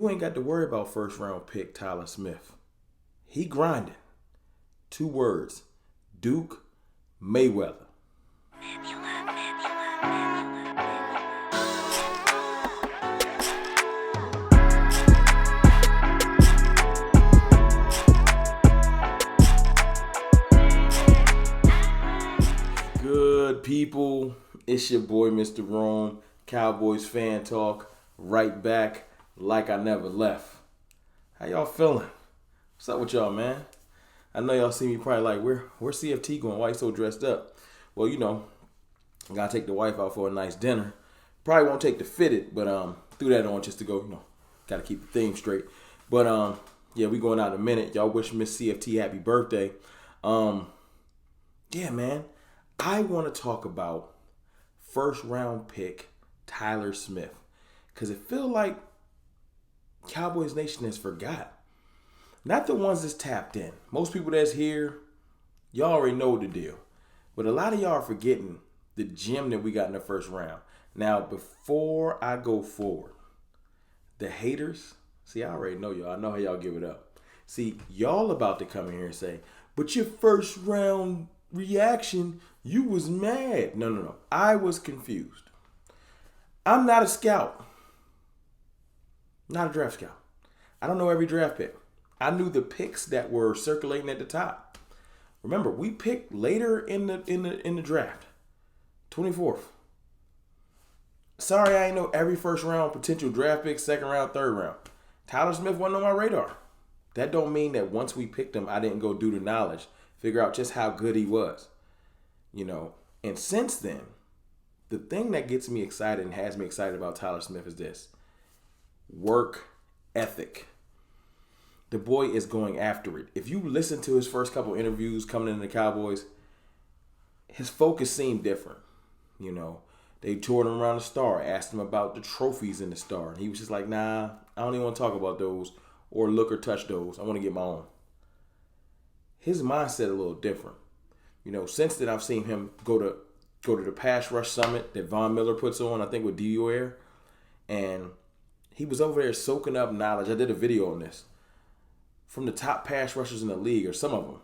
You ain't got to worry about first round pick Tyler Smith. He grinding. 2 words. Duke Manyweather. Good people, it's your boy Mr. Rome, Cowboys fan talk, right back like I never left. How y'all feeling? What's up with y'all, man? I know y'all see me probably like, where's CFT going? Why you so dressed up? Well, I gotta take the wife out for a nice dinner. Probably won't take the fitted, but threw that on just to go, gotta keep the theme straight. But yeah, we going out in a minute. Y'all wish Miss CFT happy birthday. Yeah, man. I want to talk about first round pick Tyler Smith because it feels like Cowboys Nation has forgot. Not the ones that's tapped in. Most people that's here, y'all already know the deal. But a lot of y'all are forgetting the gem that we got in the first round. Now, before I go forward, the haters, see, I already know y'all. I know how y'all give it up. See, y'all about to come in here and say, but your first round reaction, you was mad. No. I was confused. I'm not a scout. Not a draft scout. I don't know every draft pick. I knew the picks that were circulating at the top. Remember, we picked later in the draft. 24th. Sorry, I ain't know every first round potential draft pick, second round, third round. Tyler Smith wasn't on my radar. That don't mean that once we picked him, I didn't go do the knowledge, figure out just how good he was. And since then, the thing that gets me excited and has me excited about Tyler Smith is this. Work ethic. The boy is going after it. If you listen to his first couple interviews coming into the Cowboys, his focus seemed different. They toured him around the Star, asked him about the trophies in the Star. And he was just like, nah, I don't even want to talk about those or look or touch those. I want to get my own. His mindset a little different. Since then I've seen him go to the pass rush summit that Von Miller puts on, I think with DUair. And he was over there soaking up knowledge. I did a video on this. From the top pass rushers in the league, or some of them,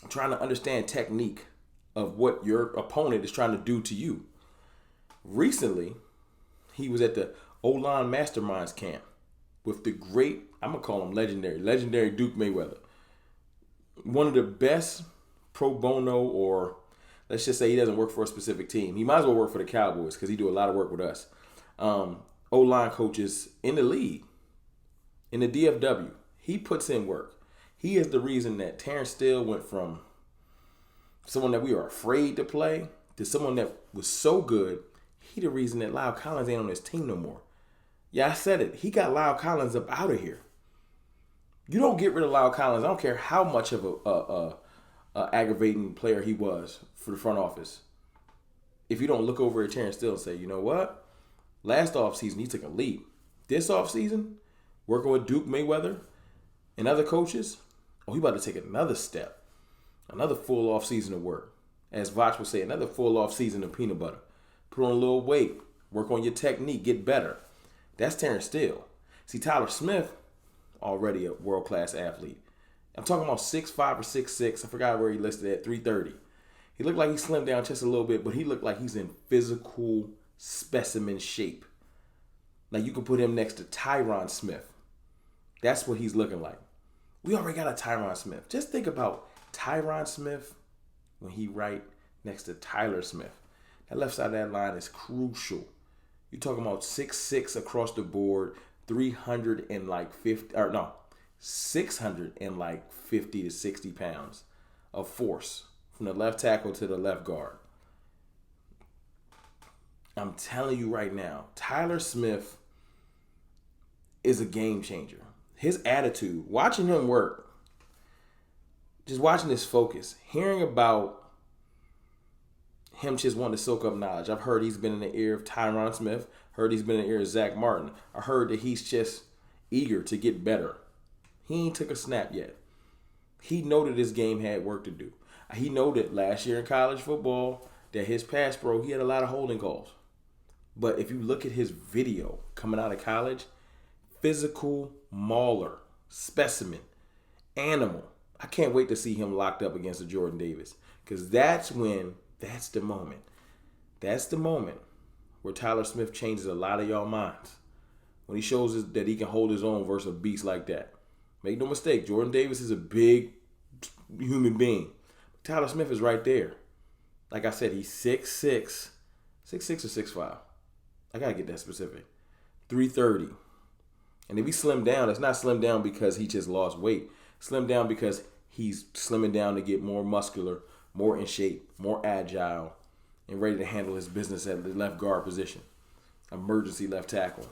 trying to understand technique of what your opponent is trying to do to you. Recently, he was at the O-line Masterminds camp with the great, I'm going to call him legendary Duke Manyweather. One of the best pro bono, or let's just say he doesn't work for a specific team. He might as well work for the Cowboys because he do a lot of work with us. O-line coaches in the league, in the DFW. He puts in work. He is the reason that Terrence Steele went from someone that we are afraid to play to someone that was so good. He the reason that Lyle Collins ain't on his team no more. Yeah, I said it. He got Lyle Collins up out of here. You don't get rid of Lyle Collins. I don't care how much of a aggravating player he was for the front office. If you don't look over at Terrence Steele and say, you know what? Last offseason, he took a leap. This offseason, working with Duke Manyweather and other coaches, he about to take another step. Another full off season of work. As Vach would say, another full off season of peanut butter. Put on a little weight. Work on your technique. Get better. That's Terrence Steele. See, Tyler Smith, already a world-class athlete. I'm talking about 6'5" or 6'6". I forgot where he listed at, 330. He looked like he slimmed down just a little bit, but he looked like he's in physical specimen shape. Like you can put him next to Tyron Smith. That's what he's looking like. We already got a Tyron Smith. Just think about Tyron Smith when he right next to Tyler Smith. That left side of that line is crucial. You're talking about 6'6" across the board, 650 to 60 pounds of force from the left tackle to the left guard. I'm telling you right now, Tyler Smith is a game changer. His attitude, watching him work, just watching his focus, hearing about him just wanting to soak up knowledge. I've heard he's been in the ear of Tyron Smith, heard he's been in the ear of Zach Martin. I heard that he's just eager to get better. He ain't took a snap yet. He know that his game had work to do. He know that last year in college football, that his pass pro, he had a lot of holding calls. But if you look at his video coming out of college, physical mauler, specimen, animal. I can't wait to see him locked up against the Jordan Davis. Because that's the moment. That's the moment where Tyler Smith changes a lot of y'all minds. When he shows us that he can hold his own versus a beast like that. Make no mistake, Jordan Davis is a big human being. Tyler Smith is right there. Like I said, he's 6'6". 6'6" or 6'5". I got to get that specific. 330. And if he slimmed down, it's not slimmed down because he just lost weight. Slimmed down because he's slimming down to get more muscular, more in shape, more agile, and ready to handle his business at the left guard position. Emergency left tackle,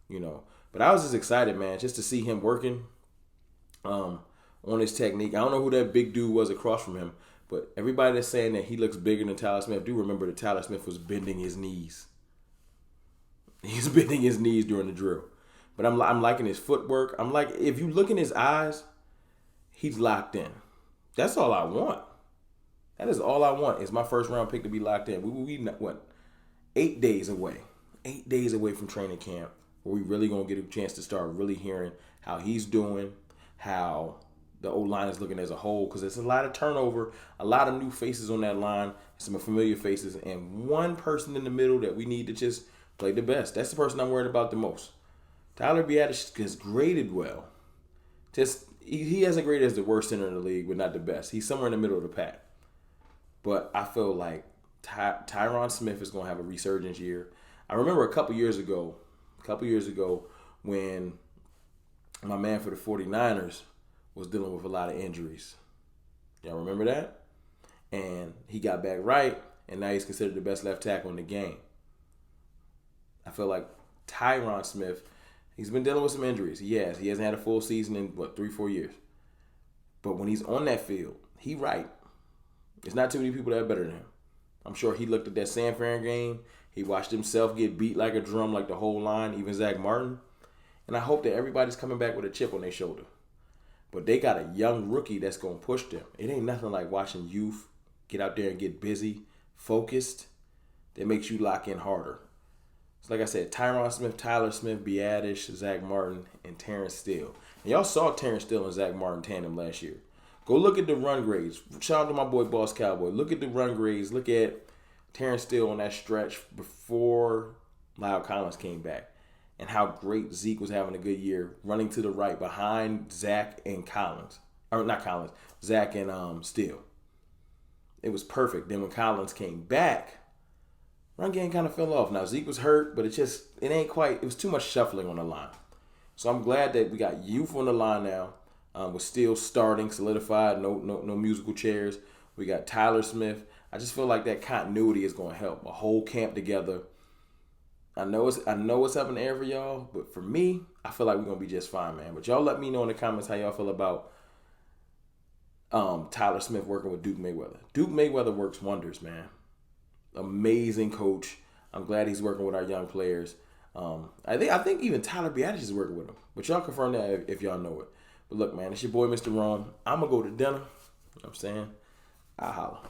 you know. But I was just excited, man, just to see him working on his technique. I don't know who that big dude was across from him, but everybody that's saying that he looks bigger than Tyler Smith, do remember that Tyler Smith was bending his knees. He's bending his knees during the drill. But I'm liking his footwork. I'm like, if you look in his eyes, he's locked in. That's all I want. That is all I want, is my first round pick to be locked in. We 8 days away. 8 days away from training camp, where we really going to get a chance to start really hearing how he's doing, how the O-line is looking as a whole, because there's a lot of turnover, a lot of new faces on that line, some familiar faces, and one person in the middle that we need to just play the best. That's the person I'm worried about the most. Tyler Biadasz has graded well. He hasn't graded as the worst center in the league, but not the best. He's somewhere in the middle of the pack. But I feel like Tyron Smith is going to have a resurgence year. I remember a couple years ago when my man for the 49ers was dealing with a lot of injuries. Y'all remember that? And he got back right, and now he's considered the best left tackle in the game. I feel like Tyron Smith, he's been dealing with some injuries. He hasn't had a full season in, 3-4 years. But when he's on that field, he right. There's not too many people that are better than him. I'm sure he looked at that San Fran game. He watched himself get beat like a drum, like the whole line, even Zach Martin. And I hope that everybody's coming back with a chip on their shoulder. But they got a young rookie that's going to push them. It ain't nothing like watching youth get out there and get busy, focused, that makes you lock in harder. So like I said, Tyron Smith, Tyler Smith, Biadasz, Zach Martin, and Terrence Steele. And y'all saw Terrence Steele and Zach Martin tandem last year. Go look at the run grades. Shout out to my boy Boss Cowboy. Look at the run grades. Look at Terrence Steele on that stretch before Lyle Collins came back, and how great Zeke was having a good year running to the right behind Zach and Collins. Or not Collins, Zach and Steele. It was perfect. Then when Collins came back, run game kind of fell off. Now Zeke was hurt, but it was too much shuffling on the line. So I'm glad that we got youth on the line now. We're still starting, solidified, no musical chairs. We got Tyler Smith. I just feel like that continuity is going to help. A whole camp together. I know it's up in the air for y'all, but for me, I feel like we're going to be just fine, man. But y'all let me know in the comments how y'all feel about Tyler Smith working with Duke Manyweather. Duke Manyweather works wonders, man. Amazing coach. I'm glad he's working with our young players. I think even Tyler Biadasz is working with him. But y'all confirm that if y'all know it. But look, man, it's your boy, Mr. Rome. I'm going to go to dinner. You know what I'm saying? I'll holla.